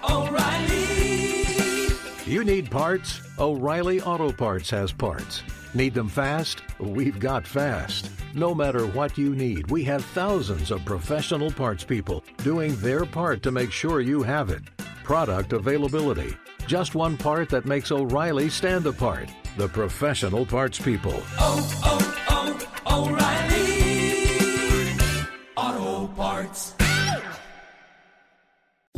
O'Reilly. You need parts? O'Reilly Auto Parts has parts. Need them fast? We've got fast. No matter what you need, we have thousands of professional parts people doing their part to make sure you have it. Product availability. Just one part that makes O'Reilly stand apart. The professional parts people. O'Reilly Auto Parts.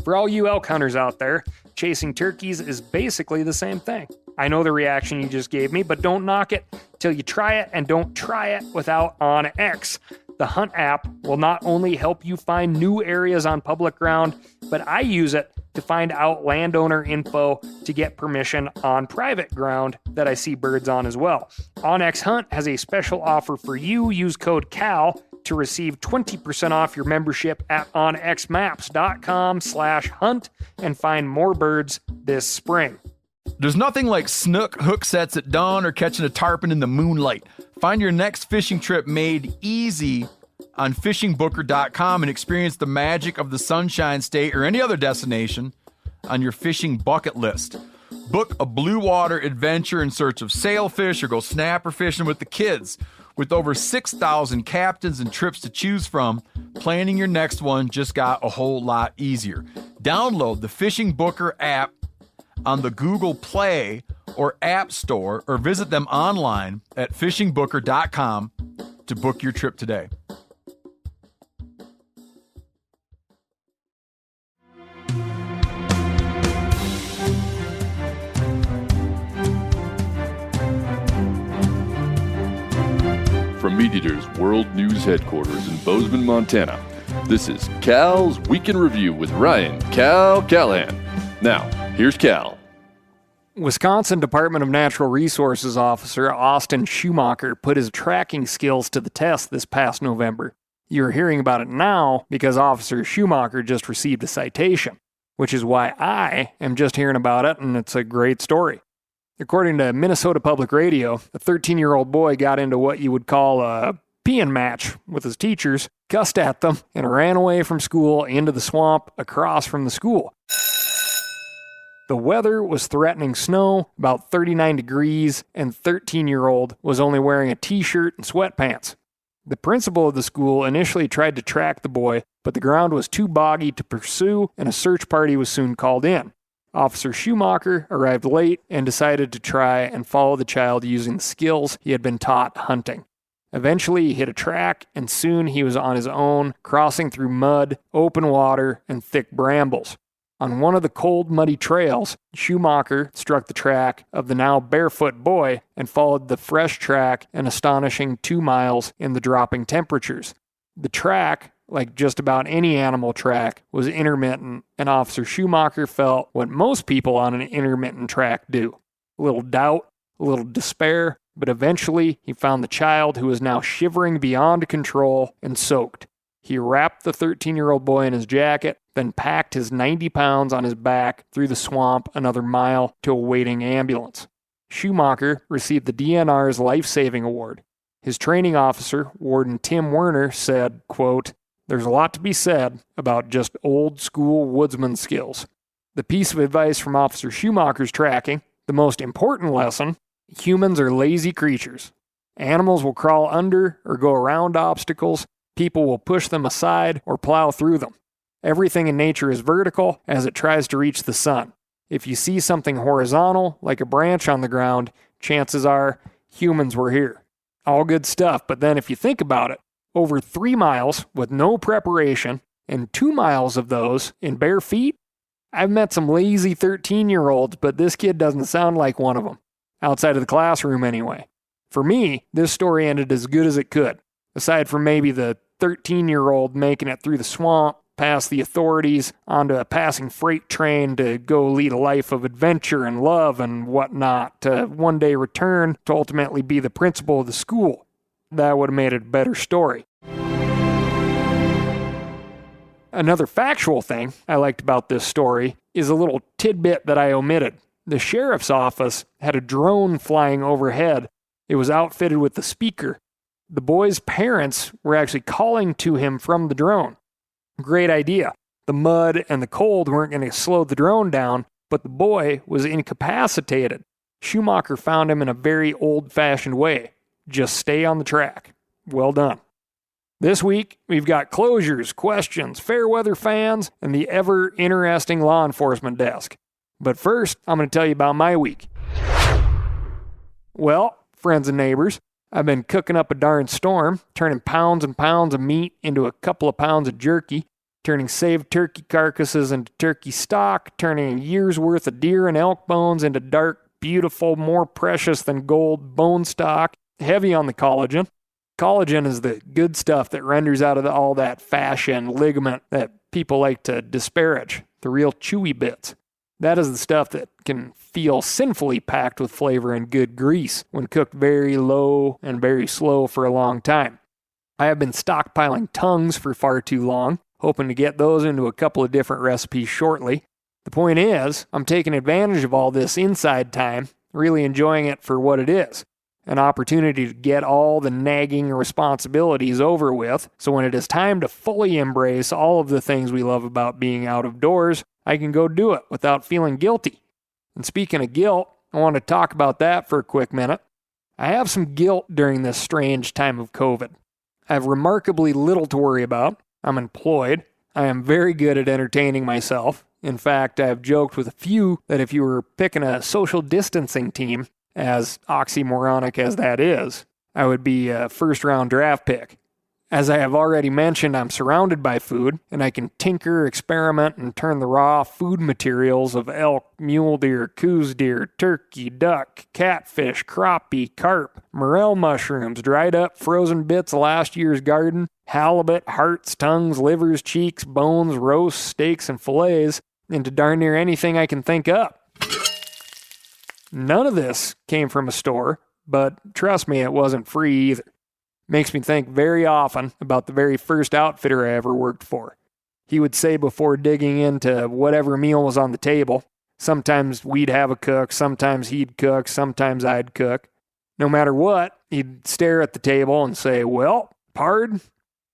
For all you elk hunters out there, chasing turkeys is basically the same thing. I know the reaction you just gave me, but don't knock it till you try it, and don't try it without OnX. The Hunt app will not only help you find new areas on public ground, but I use it to find out landowner info to get permission on private ground that I see birds on as well. OnX Hunt has a special offer for you. Use code CAL to receive 20% off your membership at onxmaps.com/hunt and find more birds this spring. There's nothing like snook hook sets at dawn or catching a tarpon in the moonlight. Find your next fishing trip made easy on fishingbooker.com and experience the magic of the Sunshine State or any other destination on your fishing bucket list. Book a blue water adventure in search of sailfish or go snapper fishing with the kids. With over 6,000 captains and trips to choose from, planning your next one just got a whole lot easier. Download the Fishing Booker app on the Google Play or App Store, or visit them online at fishingbooker.com to book your trip today. From MeatEater's World News Headquarters in Bozeman, Montana, this is Cal's Week in Review with Ryan Cal Callahan. Now, here's Cal. Wisconsin Department of Natural Resources officer Austin Schumacher put his tracking skills to the test this past November. You're hearing about it now because Officer Schumacher just received a citation, which is why I am just hearing about it, and it's a great story. According to Minnesota Public Radio, a 13-year-old boy got into what you would call a peeing match with his teachers, cussed at them, and ran away from school into the swamp across from the school. The weather was threatening snow, about 39 degrees, and 13-year-old was only wearing a t-shirt and sweatpants. The principal of the school initially tried to track the boy, but the ground was too boggy to pursue, and a search party was soon called in. Officer Schumacher arrived late and decided to try and follow the child using the skills he had been taught hunting. Eventually, he hit a track, and soon he was on his own, crossing through mud, open water, and thick brambles. On one of the cold, muddy trails, Schumacher struck the track of the now barefoot boy and followed the fresh track an astonishing 2 miles in the dropping temperatures. The track, like just about any animal track, was intermittent, and Officer Schumacher felt what most people on an intermittent track do. A little doubt, a little despair, but eventually he found the child, who was now shivering beyond control and soaked. He wrapped the 13-year-old boy in his jacket, then packed his 90 pounds on his back through the swamp another mile to a waiting ambulance. Schumacher received the DNR's Life-Saving Award. His training officer, Warden Tim Werner, said, quote, "There's a lot to be said about just old-school woodsman skills. The piece of advice from Officer Schumacher's tracking, the most important lesson, humans are lazy creatures. Animals will crawl under or go around obstacles. People will push them aside or plow through them. Everything in nature is vertical as it tries to reach the sun. If you see something horizontal, like a branch on the ground, chances are humans were here." All good stuff, but then if you think about it, over 3 miles with no preparation, and 2 miles of those in bare feet? I've met some lazy 13-year-olds, but this kid doesn't sound like one of them. Outside of the classroom, anyway. For me, this story ended as good as it could, aside from maybe the 13-year-old making it through the swamp, past the authorities, onto a passing freight train to go lead a life of adventure and love and whatnot, to one day return to ultimately be the principal of the school. That would have made it a better story. Another factual thing I liked about this story is a little tidbit that I omitted. The sheriff's office had a drone flying overhead. It was outfitted with a speaker. The boy's parents were actually calling to him from the drone. Great idea. The mud and the cold weren't going to slow the drone down, but the boy was incapacitated. Schumacher found him in a very old-fashioned way. Just stay on the track. Well done. This week, we've got closures, questions, fair weather fans, and the ever-interesting law enforcement desk. But first, I'm going to tell you about my week. Well, friends and neighbors, I've been cooking up a darn storm, turning pounds and pounds of meat into a couple of pounds of jerky, turning saved turkey carcasses into turkey stock, turning a year's worth of deer and elk bones into dark, beautiful, more precious than gold bone stock, heavy on the collagen. Collagen is the good stuff that renders out of all that fascia ligament that people like to disparage, the real chewy bits. That is the stuff that can feel sinfully packed with flavor and good grease when cooked very low and very slow for a long time. I have been stockpiling tongues for far too long, hoping to get those into a couple of different recipes shortly. The point is, I'm taking advantage of all this inside time, really enjoying it for what it is. An opportunity to get all the nagging responsibilities over with, so when it is time to fully embrace all of the things we love about being out of doors, I can go do it without feeling guilty. And speaking of guilt, I want to talk about that for a quick minute. I have some guilt during this strange time of COVID. I have remarkably little to worry about. I'm employed. I am very good at entertaining myself. In fact, I have joked with a few that if you were picking a social distancing team, as oxymoronic as that is, I would be a first-round draft pick. As I have already mentioned, I'm surrounded by food, and I can tinker, experiment, and turn the raw food materials of elk, mule deer, coos deer, turkey, duck, catfish, crappie, carp, morel mushrooms, dried up frozen bits of last year's garden, halibut, hearts, tongues, livers, cheeks, bones, roasts, steaks, and fillets, into darn near anything I can think up. None of this came from a store, but trust me, it wasn't free either. Makes me think very often about the very first outfitter I ever worked for. He would say before digging into whatever meal was on the table, sometimes we'd have a cook, sometimes he'd cook, sometimes I'd cook. No matter what, he'd stare at the table and say, "Well, pard,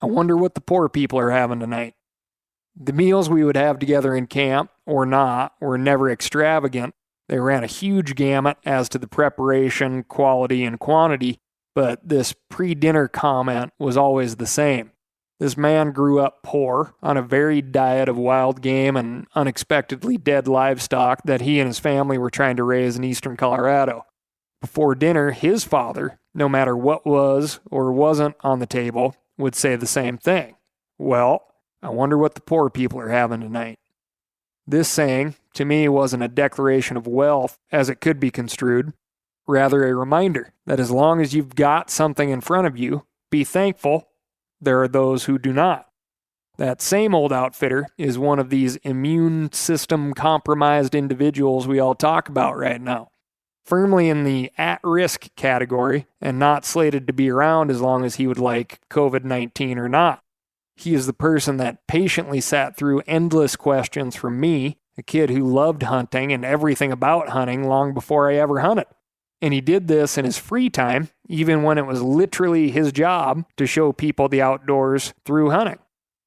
I wonder what the poor people are having tonight." The meals we would have together in camp, or not, were never extravagant. They ran a huge gamut as to the preparation, quality, and quantity, but this pre-dinner comment was always the same. This man grew up poor on a varied diet of wild game and unexpectedly dead livestock that he and his family were trying to raise in eastern Colorado. Before dinner, his father, no matter what was or wasn't on the table, would say the same thing. "Well, I wonder what the poor people are having tonight." This saying, to me, wasn't a declaration of wealth as it could be construed, rather a reminder that as long as you've got something in front of you, be thankful. There are those who do not. That same old outfitter is one of these immune system compromised individuals we all talk about right now. Firmly in the at-risk category and not slated to be around as long as he would like COVID-19 or not. He is the person that patiently sat through endless questions from me, a kid who loved hunting and everything about hunting long before I ever hunted. And he did this in his free time, even when it was literally his job to show people the outdoors through hunting.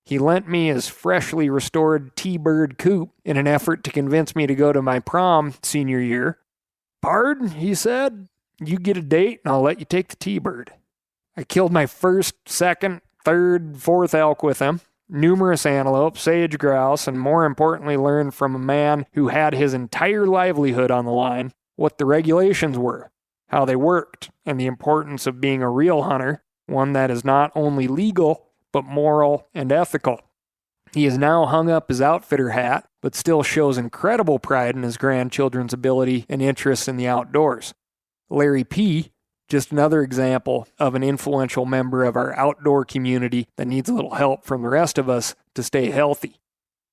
He lent me his freshly restored T-Bird coupe in an effort to convince me to go to my prom senior year. "Pard," he said, "you get a date and I'll let you take the T-Bird." I killed my first, second, third, fourth elk with him, numerous antelope, sage grouse, and more importantly learned from a man who had his entire livelihood on the line what the regulations were, how they worked, and the importance of being a real hunter, one that is not only legal, but moral and ethical. He has now hung up his outfitter hat, but still shows incredible pride in his grandchildren's ability and interest in the outdoors. Larry P., just another example of an influential member of our outdoor community that needs a little help from the rest of us to stay healthy.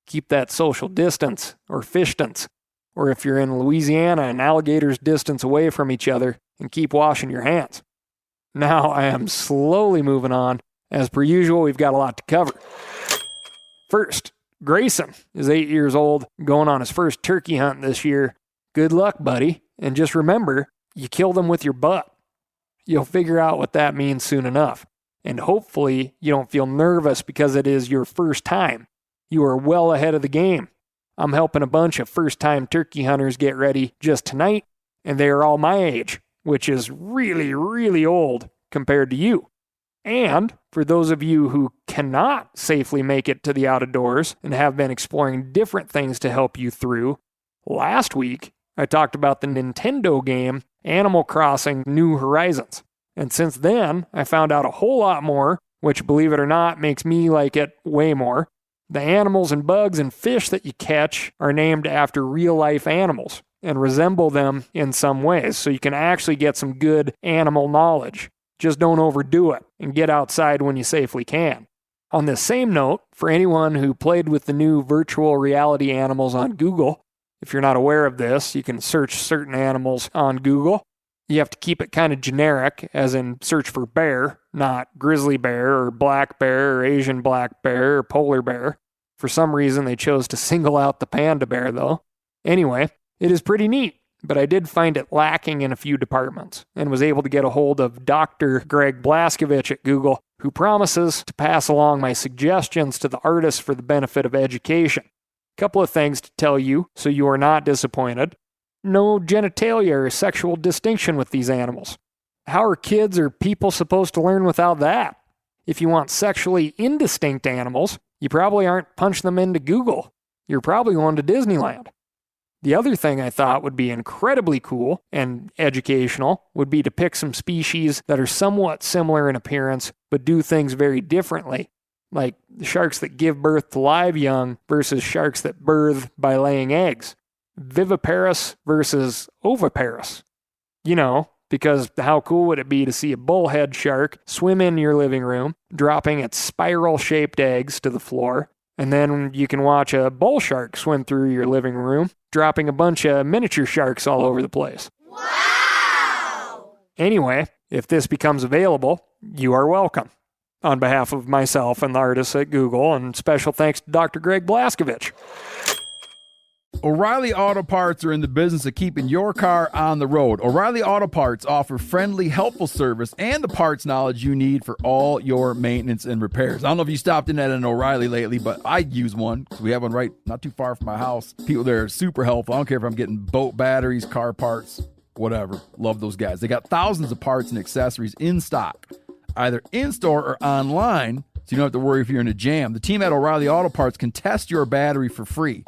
Keep that social distance, or fishtance, or if you're in Louisiana, an alligator's distance away from each other, and keep washing your hands. Now I am slowly moving on. As per usual, we've got a lot to cover. First, Grayson is 8 years old, going on his first turkey hunt this year. Good luck, buddy, and just remember, you kill them with your butt. You'll figure out what that means soon enough. And hopefully you don't feel nervous because it is your first time. you are well ahead of the game. I'm helping a bunch of first-time turkey hunters get ready just tonight, and they are all my age, which is really, really old compared to you. And for those of you who cannot safely make it to the outdoors and have been exploring different things to help you through, last week I talked about the Nintendo game Animal Crossing New Horizons. And since then, I found out a whole lot more, which, believe it or not, makes me like it way more. The animals and bugs and fish that you catch are named after real-life animals and resemble them in some ways, so you can actually get some good animal knowledge. Just don't overdo it and get outside when you safely can. On this same note, for anyone who played with the new virtual reality animals on Google, if you're not aware of this, you can search certain animals on Google. You have to keep it kind of generic, as in search for bear, not grizzly bear or black bear or Asian black bear or polar bear. For some reason, they chose to single out the panda bear, though. Anyway, it is pretty neat, but I did find it lacking in a few departments and was able to get a hold of Dr. Greg Blaskovich at Google, who promises to pass along my suggestions to the artists for the benefit of education. A couple of things to tell you so you are not disappointed. No genitalia or sexual distinction with these animals. How are kids or people supposed to learn without that? If you want sexually indistinct animals, you probably aren't punching them into Google. You're probably going to Disneyland. The other thing I thought would be incredibly cool and educational would be to pick some species that are somewhat similar in appearance but do things very differently, like the sharks that give birth to live young versus sharks that birth by laying eggs. Viviparous versus oviparous. You know, because how cool would it be to see a bullhead shark swim in your living room, dropping its spiral-shaped eggs to the floor, and then you can watch a bull shark swim through your living room, dropping a bunch of miniature sharks all over the place. Wow! Anyway, if this becomes available, you are welcome. On behalf of myself and the artists at Google, and special thanks to Dr. Greg Blaskovich. O'Reilly Auto Parts are in the business of keeping your car on the road. O'Reilly Auto Parts offer friendly, helpful service and the parts knowledge you need for all your maintenance and repairs. I don't know if you stopped in at an O'Reilly lately, but I use one because we have one right not too far from my house. People there are super helpful. I don't care if I'm getting boat batteries, car parts, whatever. Love those guys. They got thousands of parts and accessories in stock, either in-store or online, so you don't have to worry if you're in a jam. The team at O'Reilly Auto Parts can test your battery for free,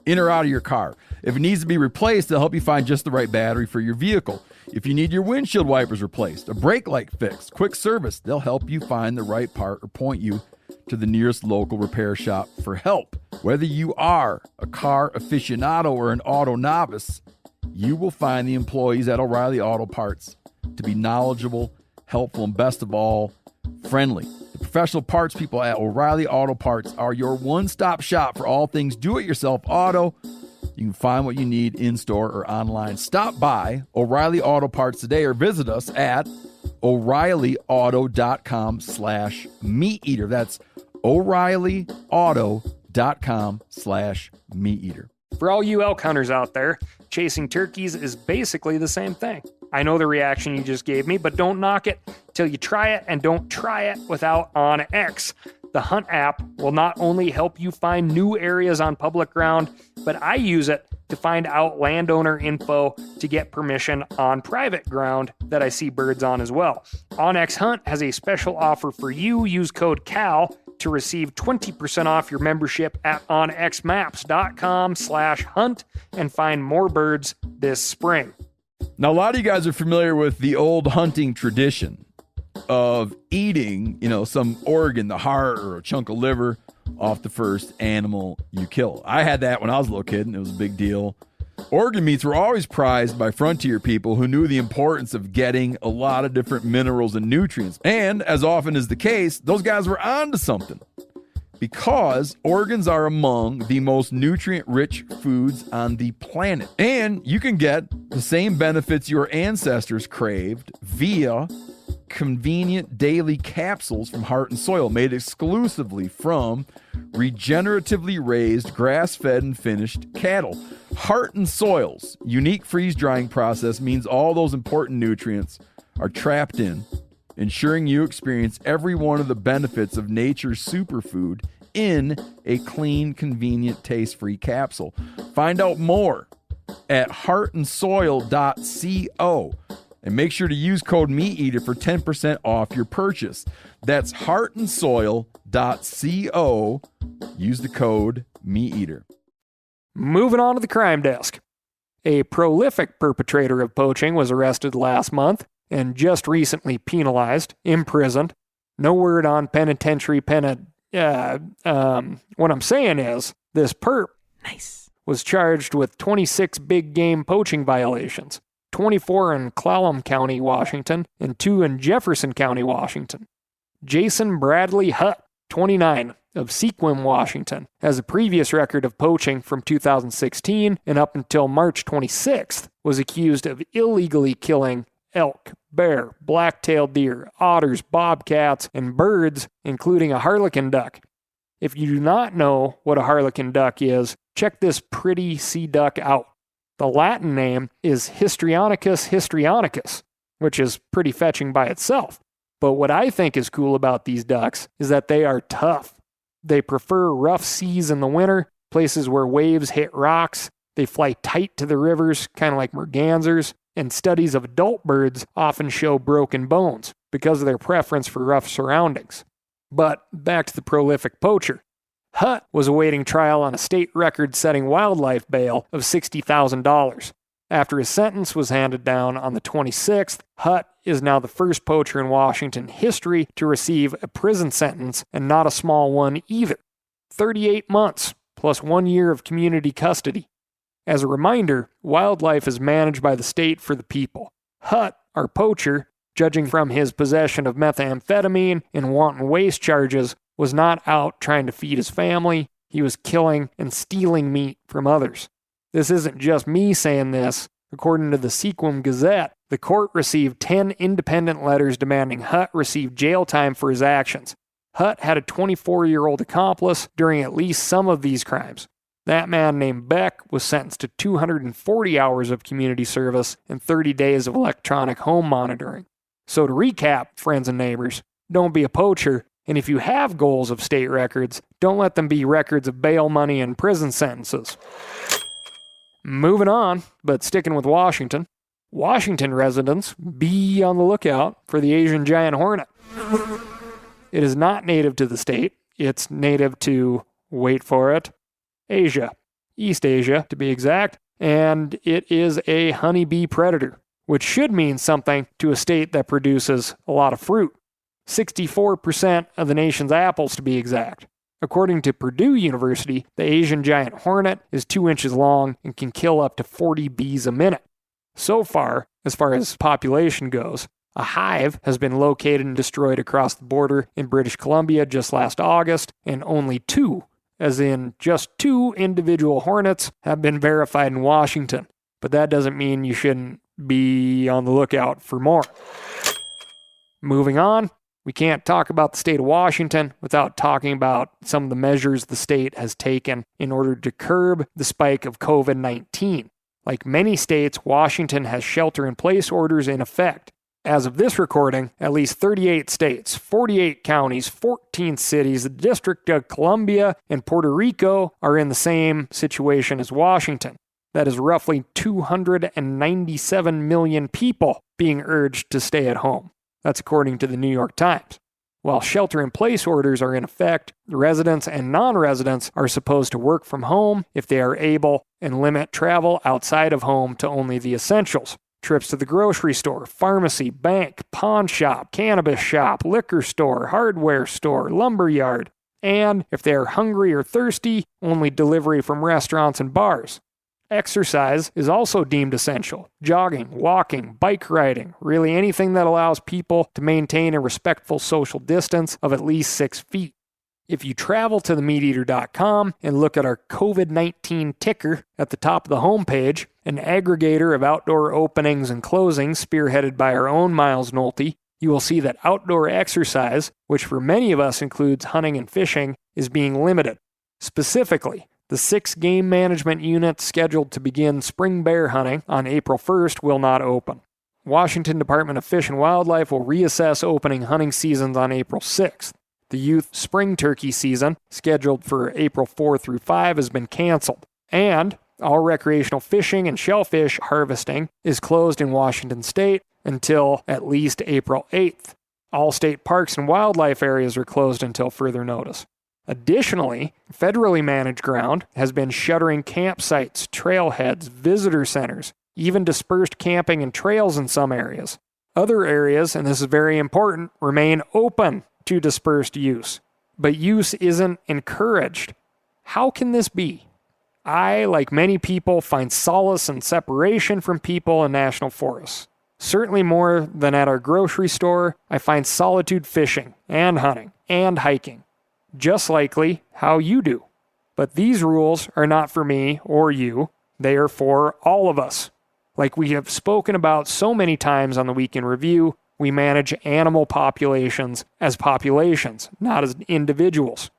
in or out of your car. If it needs to be replaced, they'll help you find just the right battery for your vehicle. If you need your windshield wipers replaced, a brake light fixed, quick service, they'll help you find the right part or point you to the nearest local repair shop for help. Whether you are a car aficionado or an auto novice, you will find the employees at O'Reilly Auto Parts to be knowledgeable, helpful, and best of all, friendly. The professional parts people at O'Reilly Auto Parts are your one-stop shop for all things do-it-yourself auto. You can find what you need in-store or online. Stop by O'Reilly Auto Parts today or visit us at O'ReillyAuto.com/meateater. That's O'ReillyAuto.com/meateater. For all you elk hunters out there, chasing turkeys is basically the same thing. I know the reaction you just gave me, but don't knock it till you try it, and don't try it without OnX. The Hunt app will not only help you find new areas on public ground, but I use it to find out landowner info to get permission on private ground that I see birds on as well. OnX Hunt has a special offer for you. Use code CAL to receive 20% off your membership at onxmaps.com/hunt and find more birds this spring. Now, a lot of you guys are familiar with the old hunting tradition of eating, some organ, the heart or a chunk of liver off the first animal you kill. I had that when I was a little kid, and it was a big deal. Organ meats were always prized by frontier people who knew the importance of getting a lot of different minerals and nutrients. And as often is the case, those guys were onto something, because organs are among the most nutrient-rich foods on the planet. And you can get the same benefits your ancestors craved via convenient daily capsules from Heart and Soil, made exclusively from regeneratively raised, grass-fed, and finished cattle. Heart and Soil's unique freeze-drying process means all those important nutrients are trapped in, ensuring you experience every one of the benefits of nature's superfood in a clean, convenient, taste-free capsule. Find out more at heartandsoil.co. And make sure to use code MeatEater for 10% off your purchase. That's heartandsoil.co. Use the code MeatEater. Moving on to the crime desk. A prolific perpetrator of poaching was arrested last month and just recently penalized, imprisoned. No word on penitentiary what I'm saying is, this perp was charged with 26 big game poaching violations, 24 in Clallam County, Washington, and 2 in Jefferson County, Washington. Jason Bradley Hutt, 29, of Sequim, Washington, has a previous record of poaching from 2016 and up until March 26th was accused of illegally killing elk, bear, black-tailed deer, otters, bobcats, and birds, including a harlequin duck. If you do not know what a harlequin duck is, check this pretty sea duck out. The Latin name is Histrionicus histrionicus, which is pretty fetching by itself. But what I think is cool about these ducks is that they are tough. They prefer rough seas in the winter, places where waves hit rocks. They fly tight to the rivers, kind of like mergansers, and studies of adult birds often show broken bones because of their preference for rough surroundings. But back to the prolific poacher. Hutt was awaiting trial on a state record-setting wildlife bail of $60,000. After his sentence was handed down on the 26th, Hutt is now the first poacher in Washington history to receive a prison sentence, and not a small one either. 38 months, plus 1 year of community custody. As a reminder, wildlife is managed by the state for the people. Hutt, our poacher, judging from his possession of methamphetamine and wanton waste charges, was not out trying to feed his family. He was killing and stealing meat from others. This isn't just me saying this. According to the Sequim Gazette, the court received 10 independent letters demanding Hutt receive jail time for his actions. Hutt had a 24-year-old accomplice during at least some of these crimes. That man named Beck was sentenced to 240 hours of community service and 30 days of electronic home monitoring. So to recap, friends and neighbors, don't be a poacher, and if you have goals of state records, don't let them be records of bail money and prison sentences. Moving on, but sticking with Washington. Washington residents, be on the lookout for the Asian giant hornet. It is not native to the state. It's native to, wait for it, Asia, East Asia to be exact, and it is a honeybee predator, which should mean something to a state that produces a lot of fruit. 64% of the nation's apples to be exact. According to Purdue University, the Asian giant hornet is 2 inches long and can kill up to 40 bees a minute. So far as population goes, a hive has been located and destroyed across the border in British Columbia just last August, and only 2, as in just 2 individual hornets, have been verified in Washington. But that doesn't mean you shouldn't be on the lookout for more. Moving on. We can't talk about the state of Washington without talking about some of the measures the state has taken in order to curb the spike of COVID-19. Like many states, Washington has shelter-in-place orders in effect. As of this recording, at least 38 states, 48 counties, 14 cities, the District of Columbia, and Puerto Rico are in the same situation as Washington. That is roughly 297 million people being urged to stay at home. That's according to the New York Times. While shelter-in-place orders are in effect, residents and non-residents are supposed to work from home if they are able and limit travel outside of home to only the essentials. Trips to the grocery store, pharmacy, bank, pawn shop, cannabis shop, liquor store, hardware store, lumber yard. And if they are hungry or thirsty, only delivery from restaurants and bars. Exercise is also deemed essential. Jogging, walking, bike riding, really anything that allows people to maintain a respectful social distance of at least 6 feet. If you travel to themeateater.com and look at our COVID-19 ticker at the top of the homepage, an aggregator of outdoor openings and closings spearheaded by our own Miles Nolte, you will see that outdoor exercise, which for many of us includes hunting and fishing, is being limited. Specifically, the 6 game management units scheduled to begin spring bear hunting on April 1st will not open. Washington Department of Fish and Wildlife will reassess opening hunting seasons on April 6th. The youth spring turkey season, scheduled for April 4 through 5, has been canceled. And all recreational fishing and shellfish harvesting is closed in Washington state until at least April 8th. All state parks and wildlife areas are closed until further notice. Additionally, federally managed ground has been shuttering campsites, trailheads, visitor centers, even dispersed camping and trails in some areas. Other areas, and this is very important, remain open to dispersed use, but use isn't encouraged. How can this be? I, like many people, find solace and separation from people in national forests. Certainly more than at our grocery store, I find solitude fishing and hunting and hiking. Just likely how you do. But these rules are not for me or you. They are for all of us. Like we have spoken about so many times on the Week in Review, we manage animal populations as populations, not as individuals.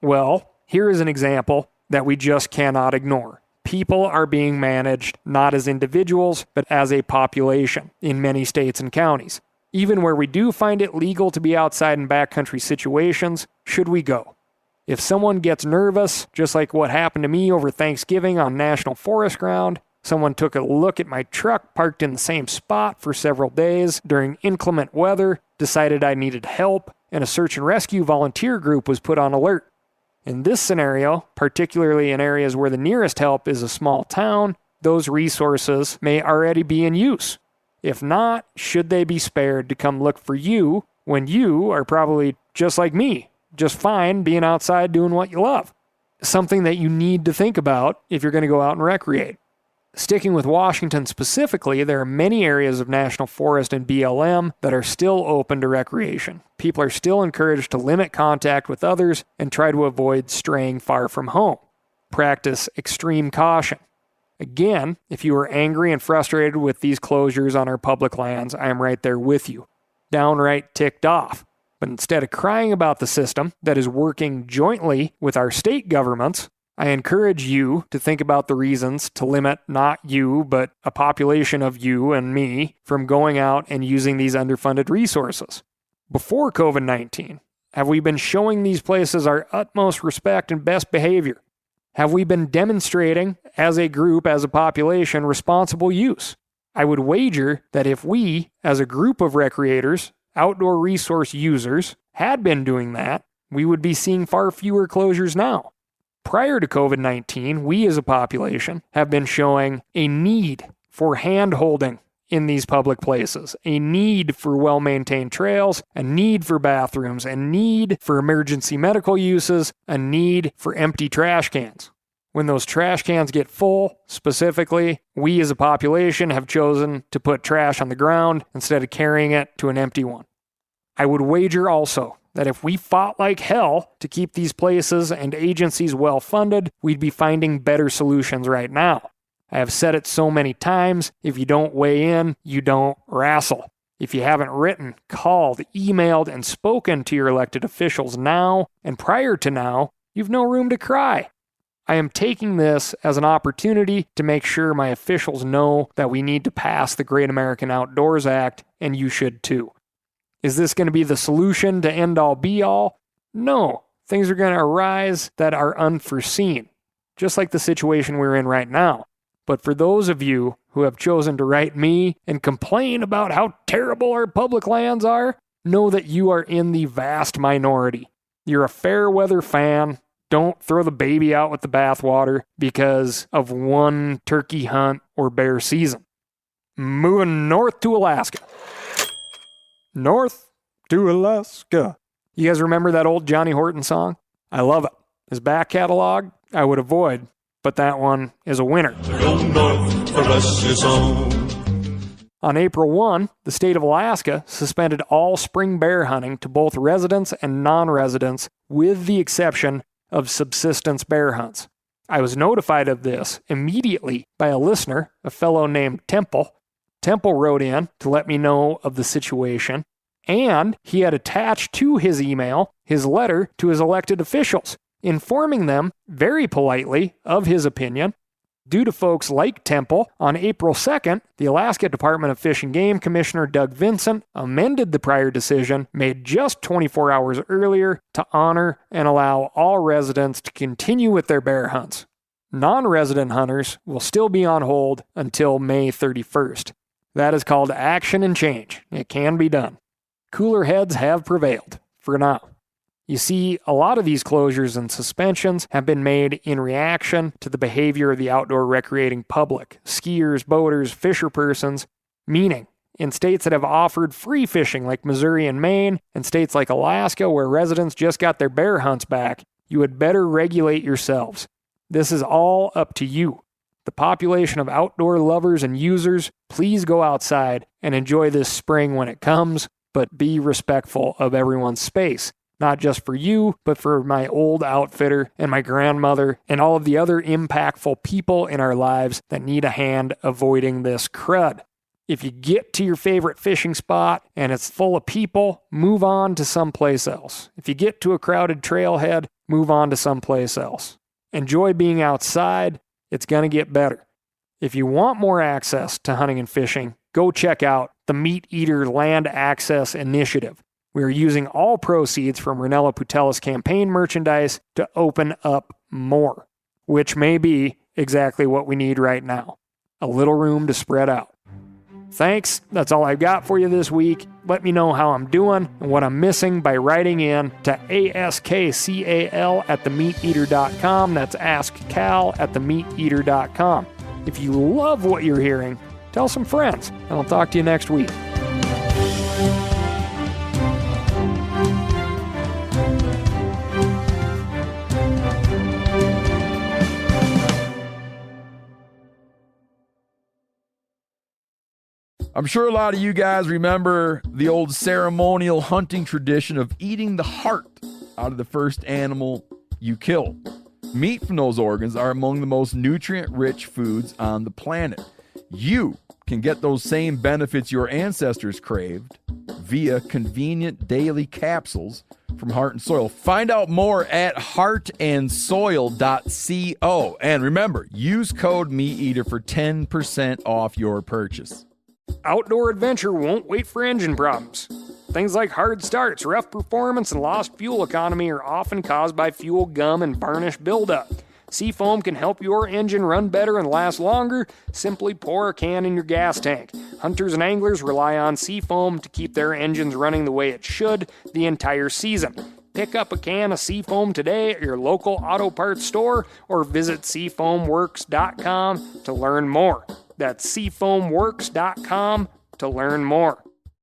Well, here is an example that we just cannot ignore. People are being managed not as individuals, but as a population in many states and counties. Even where we do find it legal to be outside in backcountry situations, should we go? If someone gets nervous, just like what happened to me over Thanksgiving on National Forest ground, someone took a look at my truck parked in the same spot for several days during inclement weather, decided I needed help, and a search and rescue volunteer group was put on alert. In this scenario, particularly in areas where the nearest help is a small town, those resources may already be in use. If not, should they be spared to come look for you when you are probably just like me, just fine being outside doing what you love? Something that you need to think about if you're going to go out and recreate. Sticking with Washington specifically, there are many areas of national forest and BLM that are still open to recreation. People are still encouraged to limit contact with others and try to avoid straying far from home. Practice extreme caution. Again, if you are angry and frustrated with these closures on our public lands, I am right there with you. Downright ticked off. But instead of crying about the system that is working jointly with our state governments, I encourage you to think about the reasons to limit not you, but a population of you and me from going out and using these underfunded resources. Before COVID-19, have we been showing these places our utmost respect and best behavior? Have we been demonstrating, as a group, as a population, responsible use? I would wager that if we, as a group of recreators, outdoor resource users, had been doing that, we would be seeing far fewer closures now. Prior to COVID-19, we as a population have been showing a need for hand-holding in these public places, a need for well-maintained trails, a need for bathrooms, a need for emergency medical uses, a need for empty trash cans. When those trash cans get full, specifically, we as a population have chosen to put trash on the ground instead of carrying it to an empty one. I would wager also that if we fought like hell to keep these places and agencies well funded, we'd be finding better solutions right now. I have said it so many times, if you don't weigh in, you don't wrestle. If you haven't written, called, emailed, and spoken to your elected officials now and prior to now, you've no room to cry. I am taking this as an opportunity to make sure my officials know that we need to pass the Great American Outdoors Act, and you should too. Is this going to be the solution to end all be all? No. Things are going to arise that are unforeseen, just like the situation we're in right now. But for those of you who have chosen to write me and complain about how terrible our public lands are, know that you are in the vast minority. You're a fair weather fan. Don't throw the baby out with the bathwater because of one turkey hunt or bear season. Moving north to Alaska. North to Alaska. You guys remember that old Johnny Horton song? I love it. His back catalog, I would avoid, but that one is a winner. North for us is home. On April 1, the state of Alaska suspended all spring bear hunting to both residents and non-residents, with the exception of subsistence bear hunts. I was notified of this immediately by a listener, a fellow named Temple. Temple wrote in to let me know of the situation, and he had attached to his email his letter to his elected officials, informing them very politely of his opinion, Due to folks like Temple, on April 2nd, the Alaska Department of Fish and Game Commissioner Doug Vincent amended the prior decision made just 24 hours earlier to honor and allow all residents to continue with their bear hunts. Non-resident hunters will still be on hold until May 31st. That is called action and change. It can be done. Cooler heads have prevailed, for now. You see, a lot of these closures and suspensions have been made in reaction to the behavior of the outdoor recreating public, skiers, boaters, fisher persons, meaning in states that have offered free fishing like Missouri and Maine, and states like Alaska where residents just got their bear hunts back, you had better regulate yourselves. This is all up to you. The population of outdoor lovers and users, please go outside and enjoy this spring when it comes, but be respectful of everyone's space. Not just for you, but for my old outfitter and my grandmother and all of the other impactful people in our lives that need a hand avoiding this crud. If you get to your favorite fishing spot and it's full of people, move on to someplace else. If you get to a crowded trailhead, move on to someplace else. Enjoy being outside. It's going to get better. If you want more access to hunting and fishing, go check out the Meat Eater Land Access Initiative. We are using all proceeds from Ranella Putelis campaign merchandise to open up more, which may be exactly what we need right now. A little room to spread out. Thanks. That's all I've got for you this week. Let me know how I'm doing and what I'm missing by writing in to askcal@themeateater.com. That's askcal@themeateater.com. If you love what you're hearing, tell some friends, and I'll talk to you next week. I'm sure a lot of you guys remember the old ceremonial hunting tradition of eating the heart out of the first animal you kill. Meat from those organs are among the most nutrient-rich foods on the planet. You can get those same benefits your ancestors craved via convenient daily capsules from Heart and Soil. Find out more at heartandsoil.co. And remember, use code MeatEater for 10% off your purchase. Outdoor adventure won't wait for engine problems. Things like hard starts, rough performance, and lost fuel economy are often caused by fuel gum and varnish buildup. Seafoam can help your engine run better and last longer. Simply pour a can in your gas tank. Hunters and anglers rely on Seafoam to keep their engines running the way it should the entire season. Pick up a can of Seafoam today at your local auto parts store or visit seafoamworks.com to learn more. That's seafoamworks.com to learn more.